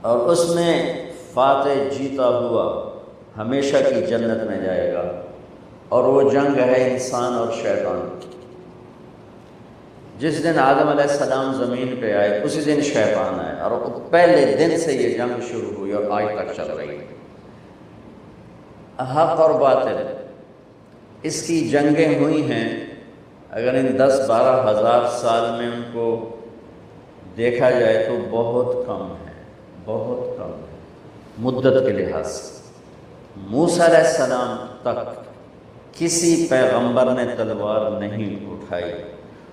اور اس میں فاتح جیتا ہوا ہمیشہ کی جنت میں جائے گا، اور وہ جنگ ہے انسان اور شیطان کی۔ جس دن آدم علیہ السلام زمین پہ آئے اسی دن شیطان آئے، اور پہلے دن سے یہ جنگ شروع ہوئی اور آج تک چل رہی ہے۔ حق اور باطل، اس کی جنگیں ہوئی ہیں، اگر ان 10-12 ہزار سال میں ان کو دیکھا جائے تو بہت کم ہے، بہت کم ہے مدت کے لحاظ سے۔ موسیٰ علیہ السلام تک کسی پیغمبر نے تلوار نہیں اٹھائی،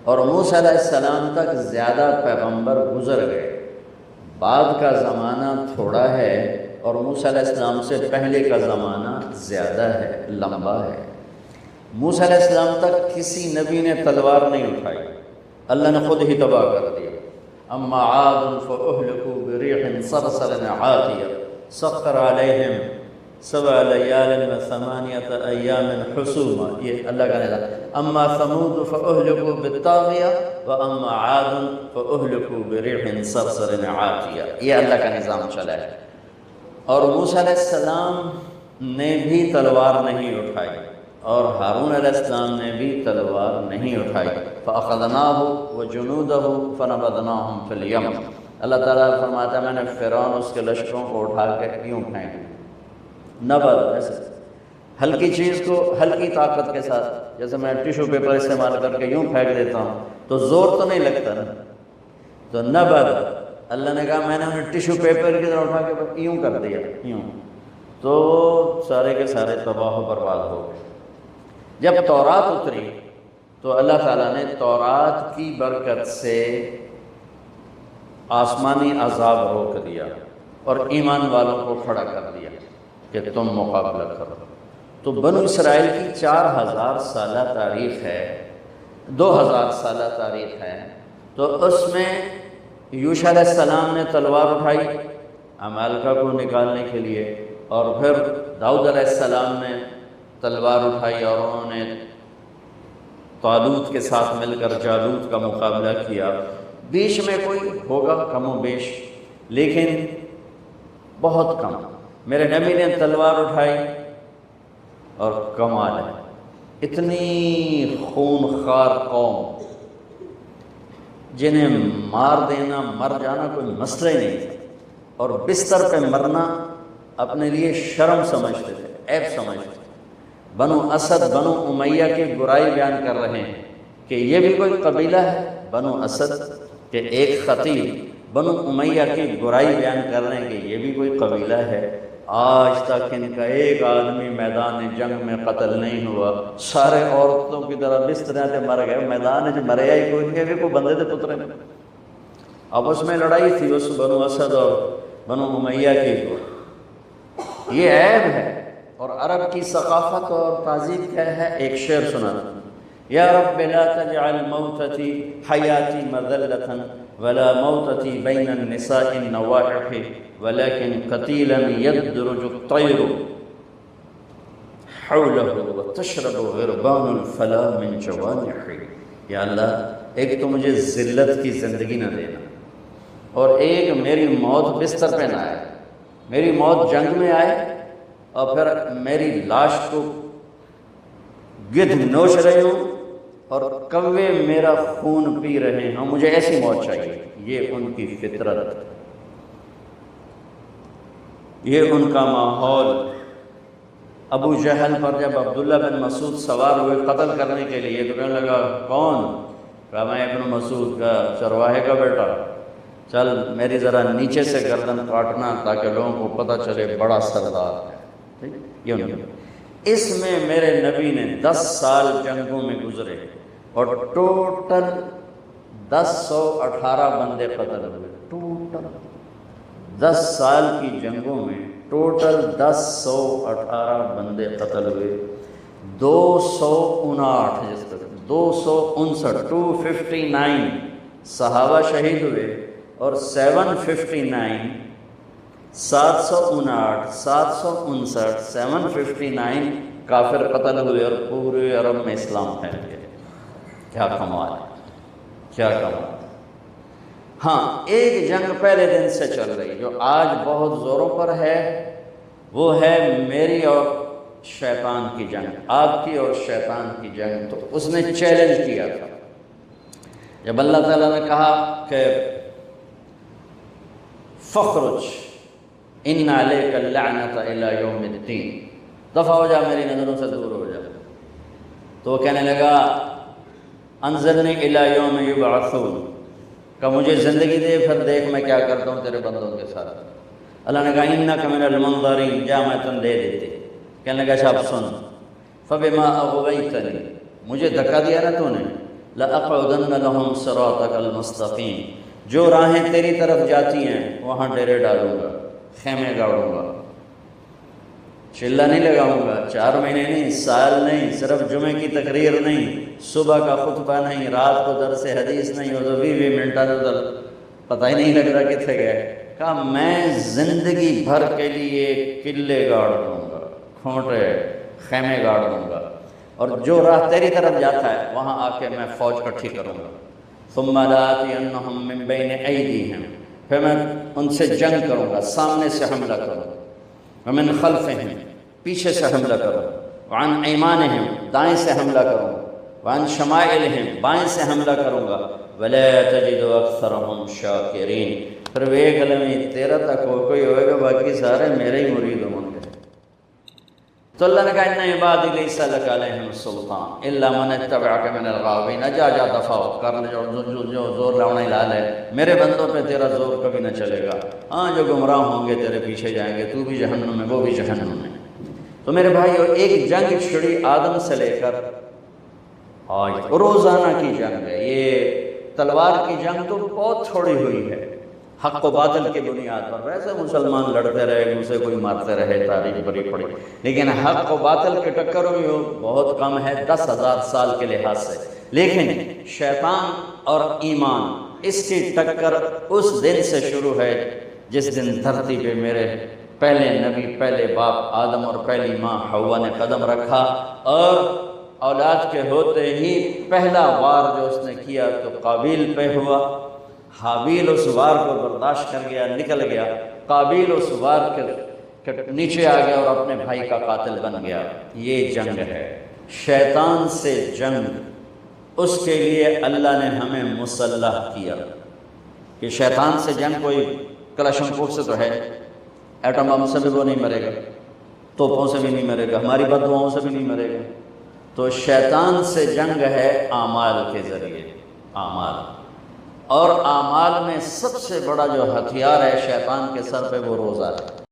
اور موسیٰ علیہ السلام تک زیادہ پیغمبر گزر گئے۔ بعد کا زمانہ تھوڑا ہے اور موسیٰ علیہ السلام سے پہلے کا زمانہ زیادہ ہے، لمبا ہے۔ موسیٰ علیہ السلام تک کسی نبی نے تلوار نہیں اٹھائی، اللہ نے خود ہی تباہ کر دیا۔ اما عاد فاہلکوا بريح صرصر عاتیہ سخر علیہم 7 لیال و8 ایام حسوما، یہ اللہ کا نظام۔ اما ثمود فاہلکوا بالطاغیہ واما عاد فاہلکوا بريح صرصر عاتیہ، یہ اللہ کا نظام چلا ہے۔ اور موسیٰ علیہ السلام نے بھی تلوار نہیں اٹھائی، اور ہارون علیہ السلام نے بھی تلوار نہیں اٹھائی۔ فَأَخَذْنَاهُ وَجُنُودَهُ فَنَبَذْنَاهُمْ فِي الْيَمِّ، اللہ تعالیٰ فرماتا ہے میں نے فرعون اس کے لشکروں کو اٹھا کے یوں پھینک دیا۔ نبذ، ایسے ہلکی چیز کو ہلکی طاقت کے ساتھ، جیسے میں ٹیشو پیپر استعمال کر کے یوں پھینک دیتا ہوں تو زور تو نہیں لگتا نا، تو نبذ، اللہ نے کہا میں نے انہیں ٹیشو پیپر کی طرح اٹھا کے یوں کر دیا، یوں، تو سارے کے سارے تباہ و برباد ہو گئے۔ جب تورات اتری تو اللہ تعالیٰ نے تورات کی برکت سے آسمانی عذاب روک دیا اور ایمان والوں کو کھڑا کر دیا کہ تم مقابلہ کرو۔ تو بنو اسرائیل کی 4000 سالہ تاریخ ہے، 2000 سالہ تاریخ ہے، تو اس میں یوشع علیہ السلام نے تلوار اٹھائی عمالقہ کو نکالنے کے لیے، اور پھر داؤد علیہ السلام نے تلوار اٹھائی اور انہوں نے طالوت کے ساتھ مل کر جالوت کا مقابلہ کیا۔ بیچ میں کوئی ہوگا کم و بیش، لیکن بہت کم۔ میرے نبی نے تلوار اٹھائی اور کمال ہے، اتنی خونخوار قوم جنہیں مار دینا، مر جانا کوئی مسئلہ ہی نہیں تھا، اور بستر پہ مرنا اپنے لیے شرم سمجھتے تھے، عیب سمجھتے تھے۔ بنو اسد بنو امیہ کی برائی بیان کر رہے ہیں کہ یہ بھی کوئی قبیلہ ہے، بنو اسد کے ایک خطیب بنو امیہ کی برائی بیان کر رہے ہیں کہ یہ بھی کوئی قبیلہ ہے۔ آج تک ان کا ایک آدمی میدان جنگ میں قتل نہیں ہوا، سارے عورتوں کی طرح بستریں سے مر گئے، میدان جو مریا ہی کوئی نہیں، کوئی بندے تھے پترے میں۔ اب اس میں لڑائی تھی اس بنو اسد اور بنو امیہ کی، یہ عیب ہے۔ اور عرب کی ثقافت اور تہذیب کیا ہے، ایک شعر سنانا، یا رب لا تجعل موتتی حیاتی مذلة ولا موتتی بین النساء النواحح ولكن قتیلا یدرج الطیر حوله وتشرب غربان الفلا من جوانح۔ یا اللہ ایک تو مجھے ذلت کی زندگی نہ دینا، اور ایک میری موت بستر پہ نہ آئے، میری موت جنگ میں آئے اور پھر میری لاش کو گدھ نوچ رہے ہوں اور کوے میرا خون پی رہے ہوں، مجھے ایسی موت چاہیے۔ یہ ان کی فطرت، یہ ان کا ماحول۔ ابو جہل پر جب عبداللہ بن مسعود سوار ہوئے قتل کرنے کے لیے تو کہنے لگا کون؟ کہا میں ابن مسعود کا چرواہے کا بیٹا، چل میری ذرا نیچے سے گردن کاٹنا تاکہ لوگوں کو پتہ چلے بڑا سردار ہے۔ اس میں میرے نبی نے 10 سال جنگوں میں گزرے اور ٹوٹل 1018 بندے قتل ہوئے، ٹوٹل 10 سال کی جنگوں میں ٹوٹل 1018 بندے قتل ہوئے، 259 جس طرح 259 صحابہ شہید ہوئے، اور 759 کافر قتل ہوئے، اور پورے عرب میں اسلام پھیل گیا۔ کیا کمال ہے، کیا کمال۔ ہاں ایک جنگ پہلے دن سے چل رہی جو آج بہت زوروں پر ہے، وہ ہے میری اور شیطان کی جنگ، آپ کی اور شیطان کی جنگ۔ تو اس نے چیلنج کیا تھا جب اللہ تعالیٰ نے کہا کہ فخرج ان علیک اللعنۃ الی یوم الدین، دفع ہو جا، میری نظروں سے دور ہو جا، تو وہ کہنے لگا انظرنی الی یوم یبعثون، کہ مجھے زندگی دے پھر دیکھ میں کیا کرتا ہوں تیرے بندوں کے ساتھ۔ اللہ نے کہا انک من المنظرین، جا میں تم دے دیتے۔ کہنے لگا اچھا اب سن، فبما اغویتنی، مجھے دھکا دیا نا تو نے، لأقعدن لهم صراطک المستقیم، جو راہیں تیری طرف جاتی ہیں وہاں ڈیرے ڈالوں گا، خیمے گاڑوں گا، چلہ نہیں لگاؤں گا، 4 مہینے نہیں، سال نہیں، صرف جمعے کی تقریر نہیں، صبح کا خطبہ نہیں، رات کو درس حدیث نہیں، وہ تو 20 منٹ ادھر پتہ ہی نہیں لگ رہا کتنے گئے۔ کہا میں زندگی بھر کے لیے قلعے گاڑ دوں گا، کھوٹے خیمے گاڑ دوں گا، اور جو راہ تیری طرف جاتا ہے وہاں آ کے میں فوج کٹھی کروں گا۔ ثم لآتینہم من بین ایدیہم، پھر میں ان سے جنگ کروں گا، سامنے سے حملہ کروں گا، ومن خلفہم، پیچھے سے حملہ کروں گا، وعن ایمانہم، دائیں سے حملہ کروں گا، وعن شمائلہم، بائیں سے حملہ کروں گا، ولا تجد اکثرہم شاکرین، پھر وہ ایک علمی تیرا تک کوئی ہوئے گا، باقی سارے میرے ہی مرید ہوں گے۔ تو اللہ نے کہا ان عبادی لیس لک علیہم سلطان الا من اتبعک من الغاوین، جا دفع ہو کر لے جو زور لاؤنا لال ہے، میرے بندوں پہ تیرا زور کبھی نہ چلے گا، ہاں جو گمراہ ہوں گے تیرے پیچھے جائیں گے، تو بھی جہنم میں وہ بھی جہنم میں۔ تو میرے بھائیو ایک جنگ چھڑی آدم سے لے کر آج روزانہ کی جنگ ہے، یہ تلوار کی جنگ تو بہت تھوڑی ہوئی ہے، حق و باطل کی بنیاد پر، ویسے مسلمان لڑتے رہے، ایک دوسرے کوئی مارتے رہے، تاریخ بڑی پڑی، لیکن حق و باطل کے ٹکر ہوئی ہو بہت کم ہے 10,000 سال کے لحاظ سے۔ لیکن شیطان اور ایمان اس کی ٹکر اس دن سے شروع ہے جس دن دھرتی پہ میرے پہلے نبی، پہلے باپ آدم اور پہلی ماں حوا نے قدم رکھا، اور اولاد کے ہوتے ہی پہلا وار جو اس نے کیا تو قابیل پہ ہوا۔ حابیل اس وار کو برداشت کر گیا، نکل گیا، قابیل اس وار کے نیچے آ گیا اور اپنے بھائی کا قاتل بن گیا۔ یہ جنگ ہے، شیطان سے جنگ، اس کے لیے اللہ نے ہمیں مسلح کیا کہ شیطان سے جنگ کوئی کلاشنکوف سے تو ہے، ایٹم بم سے بھی وہ نہیں مرے گا، توپوں سے بھی نہیں مرے گا، ہماری بد دعاؤں سے بھی نہیں مرے گا۔ تو شیطان سے جنگ ہے اعمال کے ذریعے، اعمال، اور اعمال میں سب سے بڑا جو ہتھیار ہے شیطان کے سر پہ وہ روزہ ہے۔